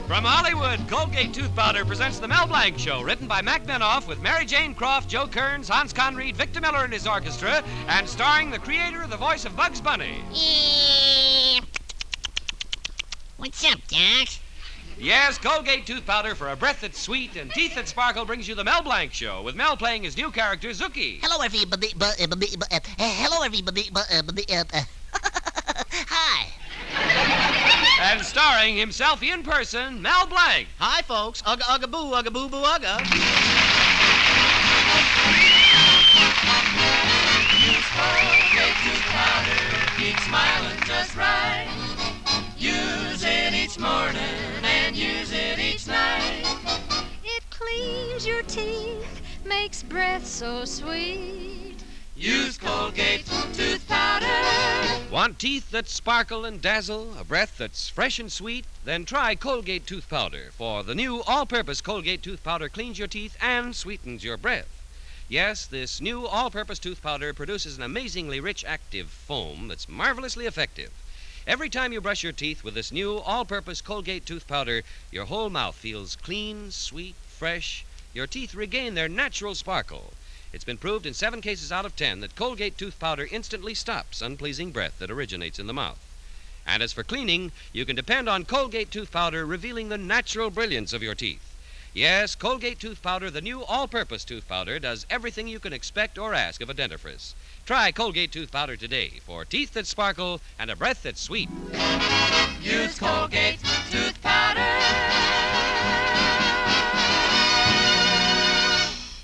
From Hollywood, Colgate Tooth Powder presents the Mel Blanc Show, written by Mac Benoff with Mary Jane Croft, Joe Kearns, Hans Conried, Victor Miller and his orchestra, and starring the creator of the voice of Bugs Bunny. What's up, Doc? Yes, Colgate Tooth Powder for a breath that's sweet and teeth that sparkle brings you the Mel Blanc Show, with Mel playing his new character, Zuki. Hello, everybody. Hello, everybody. Hi. And starring himself in person, Mel Blanc. Hi, folks. Ugga, ugga, boo, ugga, boo, boo, ugga. Use Colgate Tooth Powder, keep smiling just right. Use it each morning and use it each night. It cleans your teeth, makes breath so sweet. Use Colgate Tooth Powder. Want teeth that sparkle and dazzle, a breath that's fresh and sweet? Then try Colgate Tooth Powder, for the new all-purpose Colgate Tooth Powder cleans your teeth and sweetens your breath. Yes, this new all-purpose tooth powder produces an amazingly rich active foam that's marvelously effective. Every time you brush your teeth with this new all-purpose Colgate Tooth Powder, your whole mouth feels clean, sweet, fresh. Your teeth regain their natural sparkle. It's been proved in 7 cases out of 10 that Colgate Tooth Powder instantly stops unpleasing breath that originates in the mouth. And as for cleaning, you can depend on Colgate Tooth Powder revealing the natural brilliance of your teeth. Yes, Colgate Tooth Powder, the new all-purpose tooth powder, does everything you can expect or ask of a dentifrice. Try Colgate Tooth Powder today for teeth that sparkle and a breath that's sweet. Use Colgate Tooth Powder.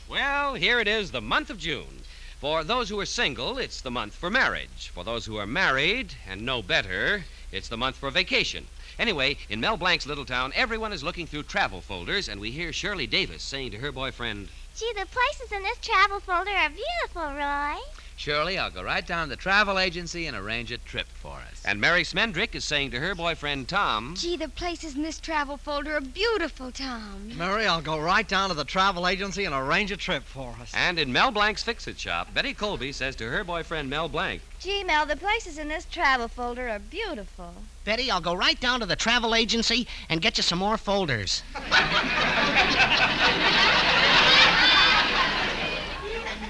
Well, here it is, the month of June. For those who are single, it's the month for marriage. For those who are married and know better, it's the month for vacation. Anyway, in Mel Blanc's little town, everyone is looking through travel folders, and we hear Shirley Davis saying to her boyfriend, "Gee, the places in this travel folder are beautiful, Roy." Shirley, I'll go right down to the travel agency and arrange a trip for us. And Mary Smendrick is saying to her boyfriend, Tom, Gee, the places in this travel folder are beautiful, Tom. Mary, I'll go right down to the travel agency and arrange a trip for us. And in Mel Blanc's Fix-It shop, Betty Colby says to her boyfriend, Mel Blanc, Gee, Mel, the places in this travel folder are beautiful. Betty, I'll go right down to the travel agency and get you some more folders.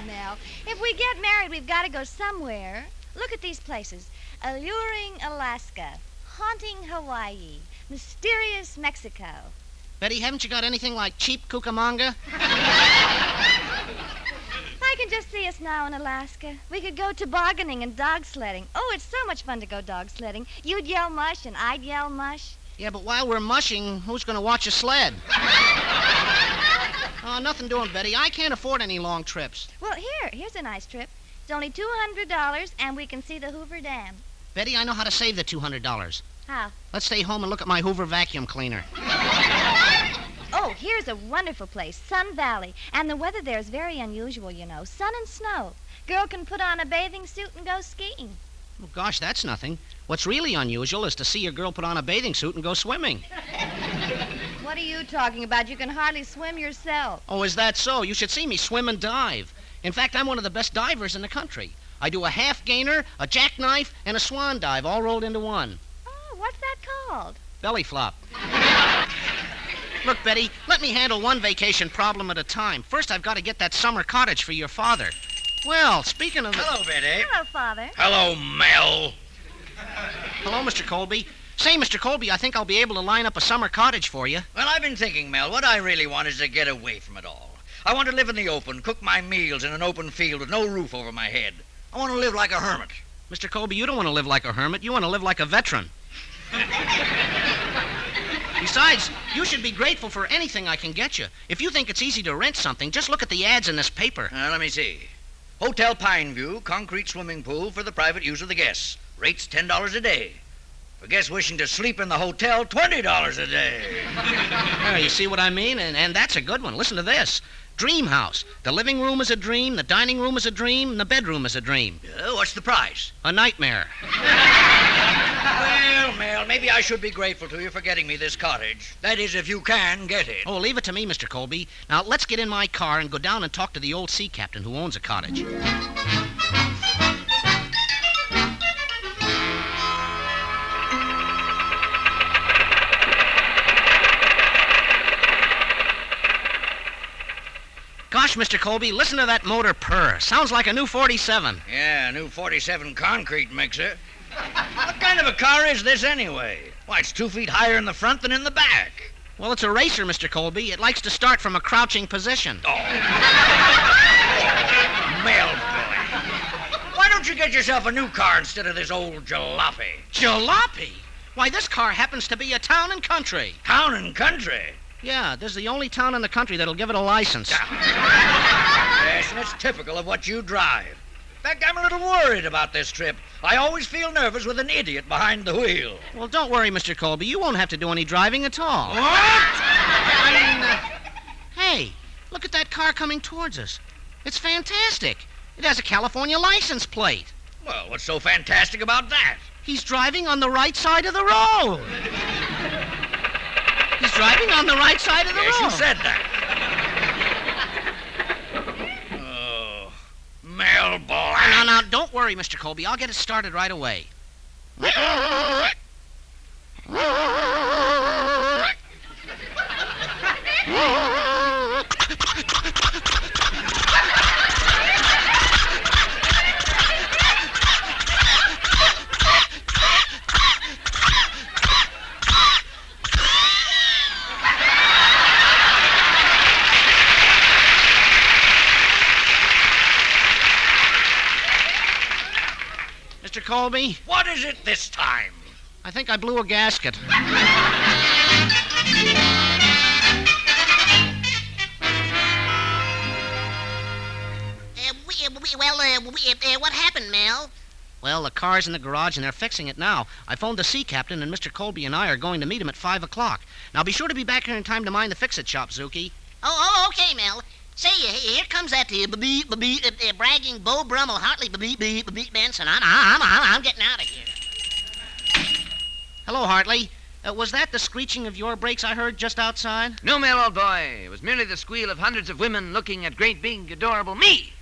Mel, if we get married, we've got to go somewhere. Look at these places. Alluring Alaska, haunting Hawaii, mysterious Mexico. Betty, haven't you got anything like cheap Cucamonga? I can just see us now in Alaska. We could go tobogganing and dog sledding. Oh, it's so much fun to go dog sledding. You'd yell mush and I'd yell mush. Yeah, but while we're mushing, who's going to watch a sled? Oh, nothing doing, Betty. I can't afford any long trips. Well, here's a nice trip. It's only $200 and we can see the Hoover Dam. Betty, I know how to save the $200. How? Let's stay home and look at my Hoover vacuum cleaner. Oh, here's a wonderful place, Sun Valley. And the weather there is very unusual, you know. Sun and snow. Girl can put on a bathing suit and go skiing. Oh, gosh, that's nothing. What's really unusual is to see a girl put on a bathing suit and go swimming. What are you talking about? You can hardly swim yourself. Oh, is that so? You should see me swim and dive. In fact, I'm one of the best divers in the country. I do a half gainer, a jackknife, and a swan dive all rolled into one. Oh, what's that called? Belly flop. Look, Betty, let me handle one vacation problem at a time. First, I've got to get that summer cottage for your father. Well, speaking of... Hello, Betty. Hello, Father. Hello, Mel. Hello, Mr. Colby. Say, Mr. Colby, I think I'll be able to line up a summer cottage for you. Well, I've been thinking, Mel, what I really want is to get away from it all. I want to live in the open, cook my meals in an open field with no roof over my head. I want to live like a hermit. Mr. Colby, you don't want to live like a hermit. You want to live like a veteran. Besides, you should be grateful for anything I can get you. If you think it's easy to rent something, just look at the ads in this paper. Let me see. Hotel Pineview, concrete swimming pool for the private use of the guests. Rates $10 a day. For guests wishing to sleep in the hotel, $20 a day. You see what I mean? And that's a good one. Listen to this. Dream house. The living room is a dream, the dining room is a dream, and the bedroom is a dream. What's the price? A nightmare. Well, Mel, maybe I should be grateful to you for getting me this cottage. That is, if you can get it. Oh, leave it to me, Mr. Colby. Now, let's get in my car and go down and talk to the old sea captain who owns a cottage. Gosh, Mr. Colby, listen to that motor purr. Sounds like a new 47. Yeah, new 47 concrete mixer. What kind of a car is this anyway? Why, it's 2 feet higher in the front than in the back. Well, it's a racer, Mr. Colby. It likes to start from a crouching position. Oh. Mel, boy. Why don't you get yourself a new car instead of this old jalopy? Jalopy? Why, this car happens to be a town and country. Town and country? Yeah, this is the only town in the country that'll give it a license. Yes, and it's typical of what you drive. In fact, I'm a little worried about this trip. I always feel nervous with an idiot behind the wheel. Well, don't worry, Mr. Colby. You won't have to do any driving at all. What? Hey, look at that car coming towards us. It's fantastic. It has a California license plate. Well, what's so fantastic about that? He's driving on the right side of the road. He's driving on the right side of the road. Yes, you said that. Oh, Mel Blanc. Now, don't worry, Mr. Colby. I'll get it started right away. Mr. Colby, What is it this time? I think I blew a gasket. What happened, Mel? Well, the car's in the garage and they're fixing it now. I phoned the sea captain and Mr. Colby and I are going to meet him at 5 o'clock. Now be sure to be back here in time to mind the fix-it shop, Zuki. Oh, okay, Mel. Say, here comes that bragging Beau Brummel Hartley Benson. I'm getting out of here. Hello, Hartley. Was that the screeching of your brakes I heard just outside? No, Mel, old boy. It was merely the squeal of hundreds of women looking at great, big, adorable me.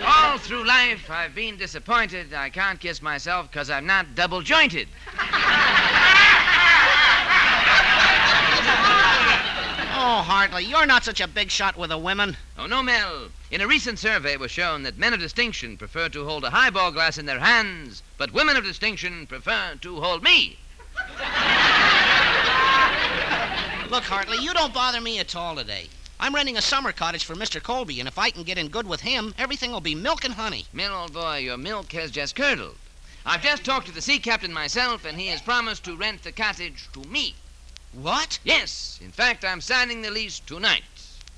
All through life, I've been disappointed. I can't kiss myself because I'm not double-jointed. Oh, Hartley, you're not such a big shot with the women. Oh, no, Mel. In a recent survey, it was shown that men of distinction prefer to hold a highball glass in their hands, but women of distinction prefer to hold me. Look, Hartley, you don't bother me at all today. I'm renting a summer cottage for Mr. Colby, and if I can get in good with him, everything will be milk and honey. Mel, old boy, your milk has just curdled. I've just talked to the sea captain myself, and he has promised to rent the cottage to me. What? Yes. In fact, I'm signing the lease tonight.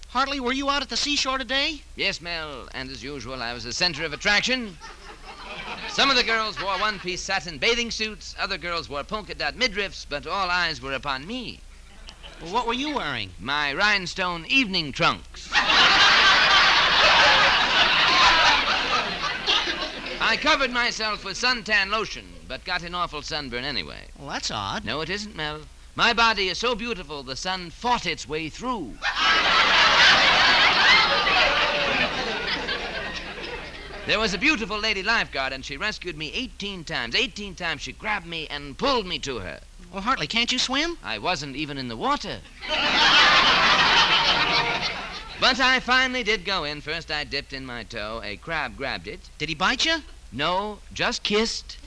Hartley, were you out at the seashore today? Yes, Mel, and as usual, I was the center of attraction. Some of the girls wore one-piece satin bathing suits, other girls wore polka-dot midriffs, but all eyes were upon me. Well, what were you wearing? My rhinestone evening trunks. I covered myself with suntan lotion, but got an awful sunburn anyway. Well, that's odd. No, it isn't, Mel. My body is so beautiful, the sun fought its way through. There was a beautiful lady lifeguard, and she rescued me 18 times. 18 times she grabbed me and pulled me to her. Well, Hartley, can't you swim? I wasn't even in the water. But I finally did go in. First I dipped in my toe. A crab grabbed it. Did he bite you? No, just kissed.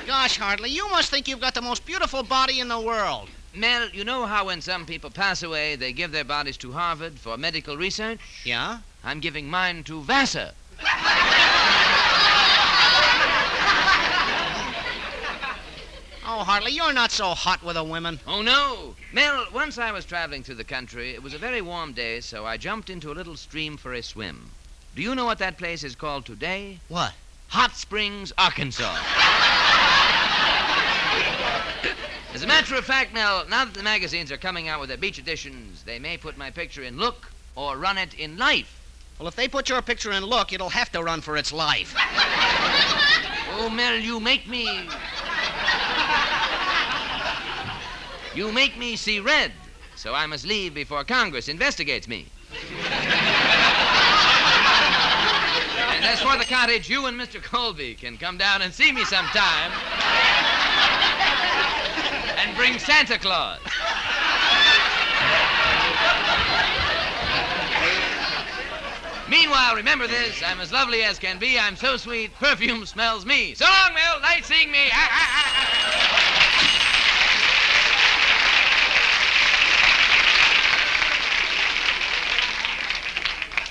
Gosh, Hartley, you must think you've got the most beautiful body in the world. Mel, you know how when some people pass away, they give their bodies to Harvard for medical research? Yeah? I'm giving mine to Vassar. Oh, Hartley, you're not so hot with the women. Oh, no. Mel, once I was traveling through the country. It was a very warm day, so I jumped into a little stream for a swim. Do you know what that place is called today? What? Hot Springs, Arkansas. As a matter of fact, Mel, now that the magazines are coming out with their beach editions, they may put my picture in Look or run it in Life. Well, if they put your picture in Look, it'll have to run for its life. Oh, Mel, you make me see red, so I must leave before Congress investigates me. as for the cottage, you and Mr. Colby can come down and see me sometime. And bring Santa Claus. Meanwhile, remember this. I'm as lovely as can be. I'm so sweet, perfume smells me. So long, Mel. Night seeing me.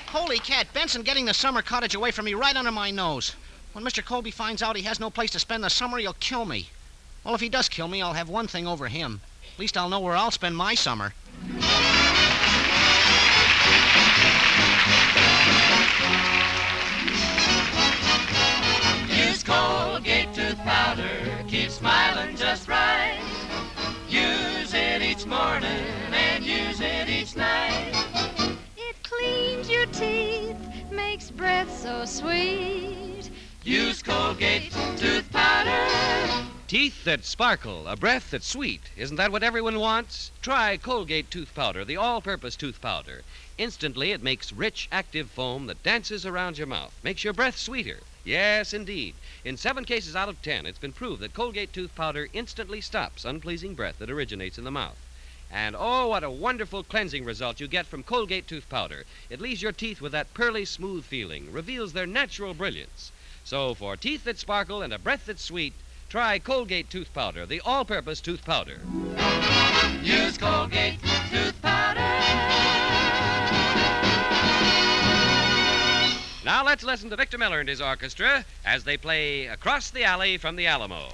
Holy cat, Benson getting the summer cottage away from me right under my nose. When Mr. Colby finds out he has no place to spend the summer, he'll kill me. Well, if he does kill me, I'll have one thing over him. At least I'll know where I'll spend my summer. Use Colgate tooth powder, keep smiling just right. Use it each morning and use it each night. It cleans your teeth, makes breath so sweet. Use Colgate tooth powder. Teeth that sparkle, a breath that's sweet. Isn't that what everyone wants? Try Colgate tooth powder, the all-purpose tooth powder. Instantly, it makes rich, active foam that dances around your mouth. Makes your breath sweeter. Yes, indeed. In 7 cases out of 10, it's been proved that Colgate tooth powder instantly stops unpleasing breath that originates in the mouth. And oh, what a wonderful cleansing result you get from Colgate tooth powder. It leaves your teeth with that pearly smooth feeling, reveals their natural brilliance. So for teeth that sparkle and a breath that's sweet, try Colgate tooth powder, the all-purpose tooth powder. Use Colgate tooth powder. Now let's listen to Victor Miller and his orchestra as they play Across the Alley from the Alamo.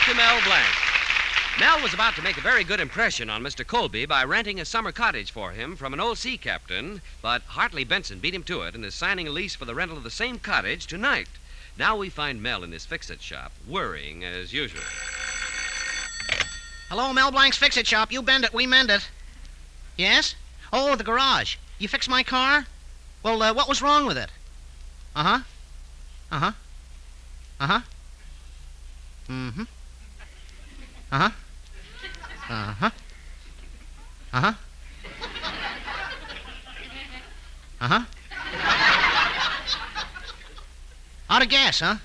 To Mel Blanc. Mel was about to make a very good impression on Mr. Colby by renting a summer cottage for him from an old sea captain, but Hartley Benson beat him to it and is signing a lease for the rental of the same cottage tonight. Now we find Mel in his fix-it shop, worrying as usual. Hello, Mel Blanc's Fix-It Shop. You bend it, we mend it. Yes? Oh, the garage. You fixed my car? Well, what was wrong with it? Uh-huh. Uh-huh. Uh-huh. Mm-hmm. Uh-huh. Uh-huh. Uh-huh. Uh-huh. Out of gas, huh?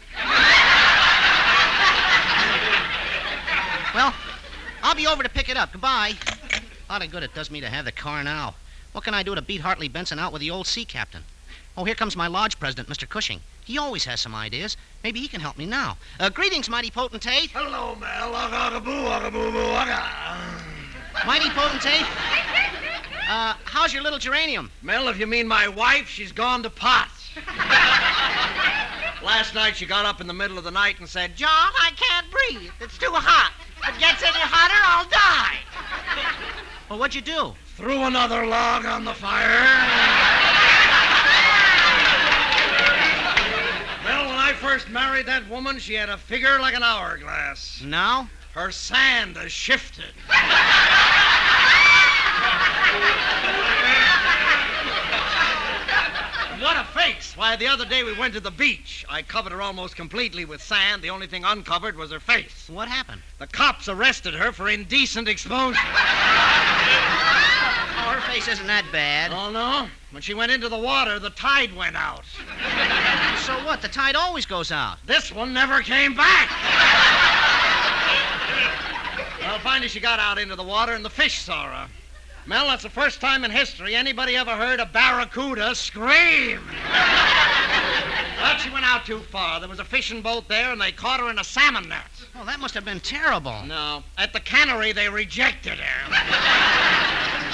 Well, I'll be over to pick it up. Goodbye. Lot of good it does me to have the car now. What can I do to beat Hartley Benson out with the old sea captain? Oh, here comes my lodge president, Mr. Cushing. He always has some ideas. Maybe he can help me now. Greetings, mighty potentate. Hello, Mel. Aga. Mighty potentate. How's your little geranium? Mel, if you mean my wife, she's gone to pot. Last night she got up in the middle of the night and said, John, I can't breathe. It's too hot. If it gets any hotter, I'll die. Well, what'd you do? Threw another log on the fire. Well, when I first married that woman, she had a figure like an hourglass. Now? Her sand has shifted. What a face. Why, the other day we went to the beach. I covered her almost completely with sand. The only thing uncovered was her face. What happened? The cops arrested her for indecent exposure. Oh, her face isn't that bad. Oh, no? When she went into the water, the tide went out. So what? The tide always goes out. This one never came back. Well, finally she got out into the water and the fish saw her. Mel, that's the first time in history anybody ever heard a barracuda scream. But she went out too far. There was a fishing boat there, and they caught her in a salmon net. Oh, that must have been terrible. No. At the cannery, they rejected her.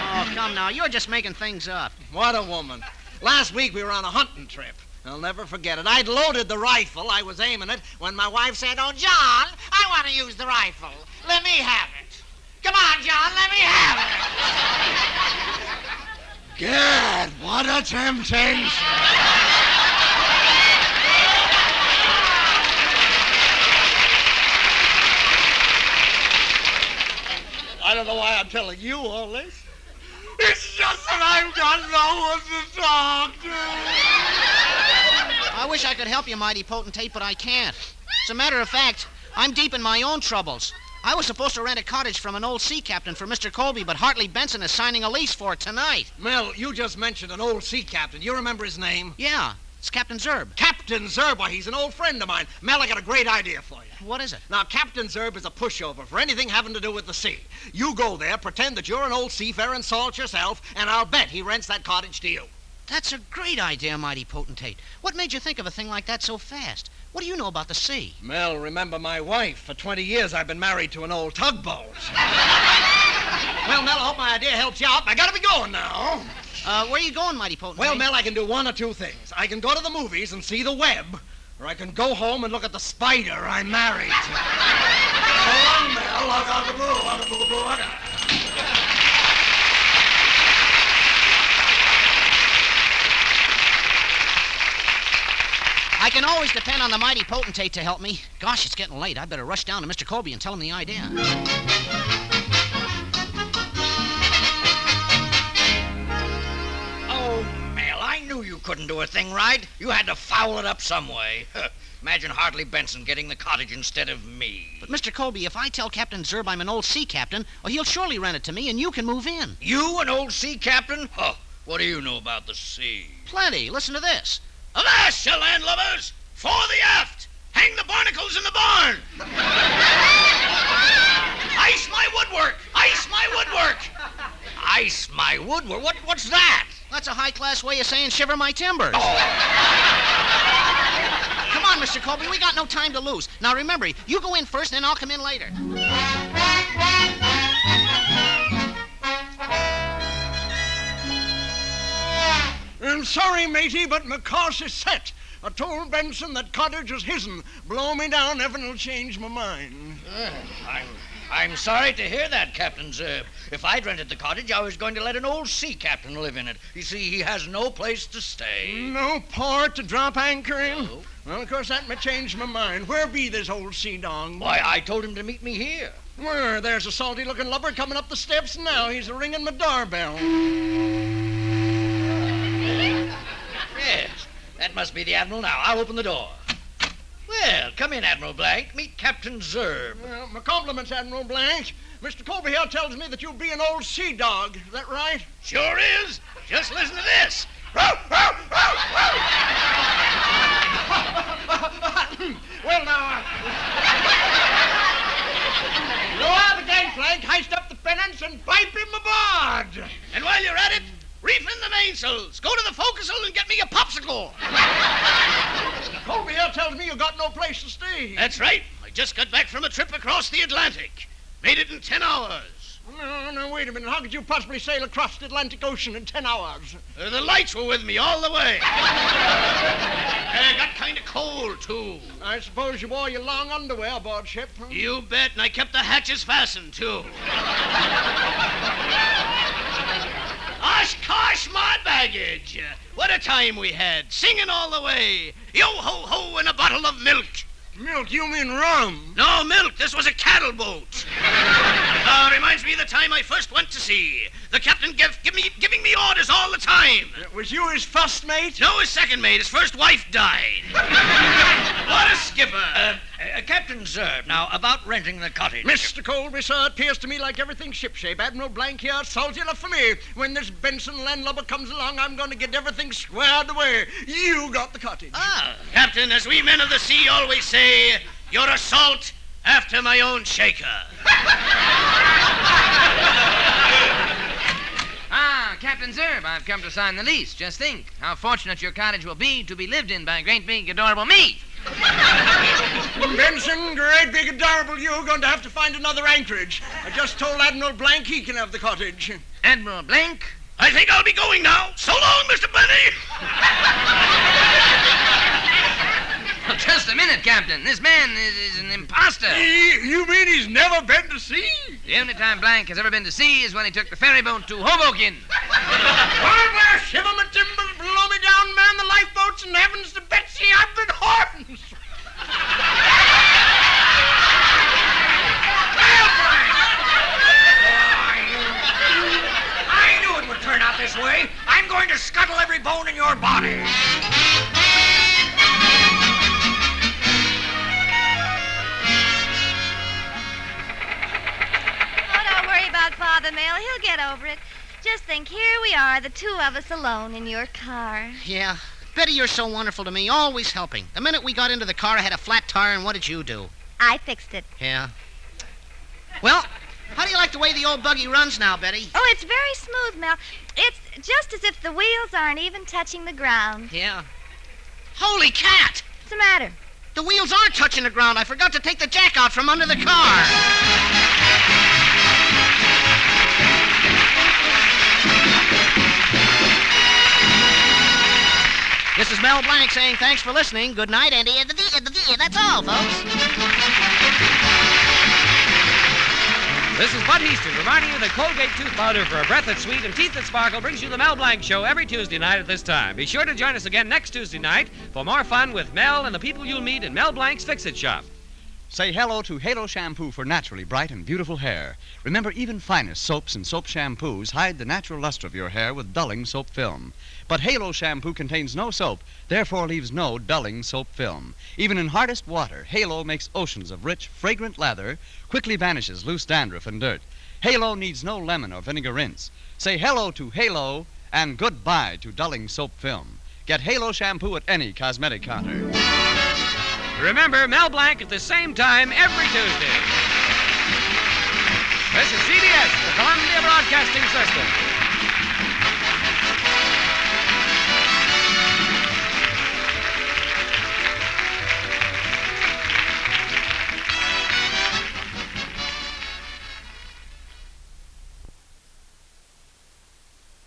Oh, come now. You're just making things up. What a woman. Last week we were on a hunting trip. I'll never forget it. I'd loaded the rifle. I was aiming it when my wife said, "Oh, John, I want to use the rifle. Let me have it. Come on, John, let me have it." God, what a temptation. I don't know why I'm telling you all this. It's just that I've got no one to talk to. I wish I could help you, mighty potentate, but I can't. As a matter of fact, I'm deep in my own troubles. I was supposed to rent a cottage from an old sea captain for Mr. Colby, but Hartley Benson is signing a lease for it tonight. Mel, you just mentioned an old sea captain. You remember his name? Yeah, it's Captain Zerb. Captain Zerb. Why, he's an old friend of mine. Mel, I got a great idea for you. What is it? Now, Captain Zerb is a pushover for anything having to do with the sea. You go there, pretend that you're an old seafaring salt yourself, and I'll bet he rents that cottage to you. That's a great idea, mighty potentate. What made you think of a thing like that so fast? What do you know about the sea? Mel, remember my wife. For 20 years, I've been married to an old tugboat. Well, Mel, I hope my idea helps you out. I gotta be going now. Where are you going, mighty potentate? Well, Mel, I can do one or two things. I can go to the movies and see the web, or I can go home and look at the spider I'm married to. So long, Mel. I got the boo. I can always depend on the mighty potentate to help me. Gosh, it's getting late. I better rush down to Mr. Colby and tell him the idea. Oh, Mel, I knew you couldn't do a thing right. You had to foul it up some way. Imagine Hartley Benson getting the cottage instead of me. But, Mr. Colby, if I tell Captain Zerb I'm an old sea captain, well, he'll surely rent it to me and you can move in. You, an old sea captain? Huh, what do you know about the sea? Plenty. Listen to this. Avast, you landlubbers! For the aft! Hang the barnacles in the barn! Ice my woodwork! Ice my woodwork! Ice my woodwork? What's that? That's a high-class way of saying shiver my timbers. Oh. Come on, Mr. Colby, we got no time to lose. Now remember, you go in first, then I'll come in later. I'm sorry, matey, but my course is set. I told Benson that cottage was his'n. Blow me down, ever'll change my mind. I'm sorry to hear that, Captain Zerb. If I'd rented the cottage, I was going to let an old sea captain live in it. You see, he has no place to stay. No port to drop anchor in? No. Well, of course, that may change my mind. Where be this old sea dog? Why, I told him to meet me here. Where? There's a salty-looking lubber coming up the steps now. He's ringing my doorbell. Yes, that must be the Admiral now. I'll open the door. Well, come in, Admiral Blanc. Meet Captain Zerb. Well, my compliments, Admiral Blanc. Mr. Colby here tells me that you'll be an old sea dog. Is that right? Sure is. Just listen to this. Well, now, lower the gangplank, heist up the pennants, and pipe him aboard. And while you're at it, reef in the mainsails. Go to the forecastle and get me a popsicle. Colby here tells me you got no place to stay. That's right. I just got back from a trip across the Atlantic. Made it in 10 hours. No, wait a minute. How could you possibly sail across the Atlantic Ocean in 10 hours? The lights were with me all the way. I got kind of cold, too. I suppose you wore your long underwear aboard ship, huh? You bet, and I kept the hatches fastened, too. Oshkosh, my baggage. What a a time we had, singing all the way. Yo-ho-ho and a bottle of milk. Milk? You mean rum? No, milk. This was a cattle boat. Reminds me of the time I first went to sea. The captain giving me orders all the time. Was you his first mate? No, his second mate. His first wife died. What a skipper. Captain Zerb, now, about renting the cottage. Mr. Colby, sir, it appears to me like everything's shipshape. Admiral Blanc here, salty enough for me. When this Benson landlubber comes along, I'm going to get everything squared away. You got the cottage. Captain, as we men of the sea always say, you're a salt after my own shaker. Captain Zerb, I've come to sign the lease. Just think how fortunate your cottage will be to be lived in by great big adorable me. Benson, great big adorable, you're going to have to find another anchorage. I just told Admiral Blanc he can have the cottage. Admiral Blanc? I think I'll be going now. So long, Mr. Benny. Just a minute, Captain. This man is an imposter. You mean he's never been to sea? The only time Blanc has ever been to sea is when he took the ferry boat to Hoboken. Well, shiver my timbers, blow me down, man the lifeboats, and heavens to Betsy, I've been horns. I knew it would turn out this way. I'm going to scuttle every bone in your body. Father Mel, he'll get over it. Just think, here we are, the two of us alone in your car. Yeah. Betty, you're so wonderful to me, always helping. The minute we got into the car, I had a flat tire, and what did you do? I fixed it. Yeah. Well, how do you like the way the old buggy runs now, Betty? Oh, it's very smooth, Mel. It's just as if the wheels aren't even touching the ground. Yeah. Holy cat! What's the matter? The wheels are touching the ground. I forgot to take the jack out from under the car. This is Mel Blanc saying thanks for listening. Good night, and that's all, folks. This is Bud Easton reminding you that Colgate tooth powder for a breath that's sweet and teeth that sparkle brings you the Mel Blanc Show every Tuesday night at this time. Be sure to join us again next Tuesday night for more fun with Mel and the people you'll meet in Mel Blanc's Fix-It Shop. Say hello to Halo Shampoo for naturally bright and beautiful hair. Remember, even finest soaps and soap shampoos hide the natural luster of your hair with dulling soap film. But Halo Shampoo contains no soap, therefore leaves no dulling soap film. Even in hardest water, Halo makes oceans of rich, fragrant lather, quickly vanishes loose dandruff and dirt. Halo needs no lemon or vinegar rinse. Say hello to Halo and goodbye to dulling soap film. Get Halo Shampoo at any cosmetic counter. Remember, Mel Blanc at the same time every Tuesday. This is CBS, the Columbia Broadcasting System.